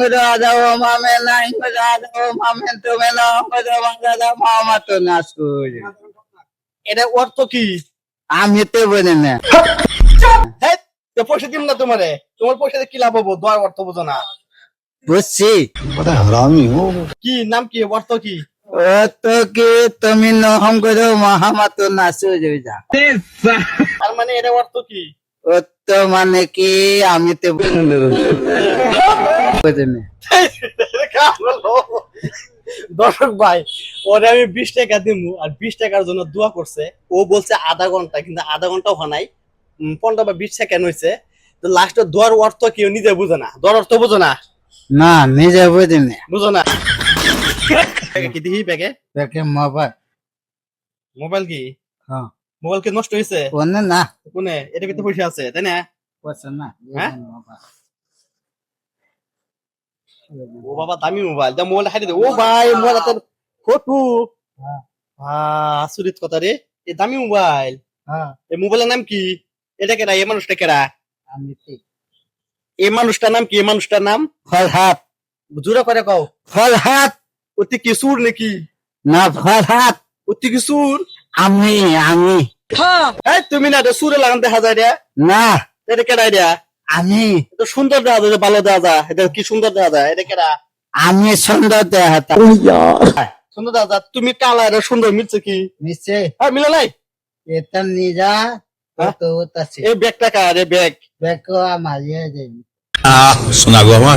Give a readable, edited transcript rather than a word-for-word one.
Ingro ada mame na ingro ada mame to mela ingro ada mama to nasu. এটা অর্থ কি? আমি তো বলি না। হ্যাঁ, তো পয়সা দিন না তোমারে, তোমার পয়সা দিয়ে কি লাভ হবো? দোয়ার অর্থ বোঝো না। বুঝছি। কি নাম কি, অর্থ কি? ও তো কি তুমি নহম করো মহামা তো নাসু যা। তার মানে এটা অর্থ কি? ও তো মানে কি আমি তো বুঝি না। দর্শক ভাই, ওরে আমি 20 টাকা দিমু, আর 20 টাকার জন্য দোয়া করছে। ও বলছে আধা ঘন্টা, কিন্তু আধা ঘন্টাও হয় নাই, 15 বা 20 সেকেন্ড হয়েছে। তো লাস্টে দোয়ার অর্থ কি ও নিজে বুঝে না, দোয়ার অর্থ বুঝো না। না নিজে বুঝি না। বুঝো না কি দেখি ব্যাগে? দেখে মোবাইল। মোবাইল কি? হ্যাঁ। মোবাইল কি নষ্ট হয়েছে? কোনে না কোনে? এটা কিন্তু পয়সা আছে, তাই না? পছন্দ না। হ্যাঁ? ও বাবা, দামি মোবাইল, যা মোবাইল হারিয়ে দে। ও ভাই, মোবাইল তো ফটু। আসুরিত কথা রে, এই দামি মোবাইল। হ্যাঁ। এই মোবাইলের নাম কি? এটা কেডা? এই মানুষটা কেডা? আমি ঠিক। এই মানুষটার নাম কি? এই মানুষটার নাম ফরহাদ। জোরে করে কও। ফরহাদ। অতি কি সুর নাকি? না ফরহাদ। অতি কি সুর? আমি। হ্যাঁ, তুমি না, এটা সুরে লাগান দেখা যায় রে। না এটা কেডা? এটা আমি। এটা সুন্দর দেখা যায়, ভালো দেখা যায়। এটা কি সুন্দর দেখা যায়? এটা কেডা? আমি সুন্দর দেহাতা। সুন্দর দেখা যায়। তুমি কালা, এটা সুন্দর মিলছে কি? নিশ্চয় হ্যাঁ, মিলে নাই। এটা নিজা হ্যাঁ? তো আছে। এই ব্যাগটা কার? এই ব্যাগ দেখো আমার ইয়ে শোনা গো আমার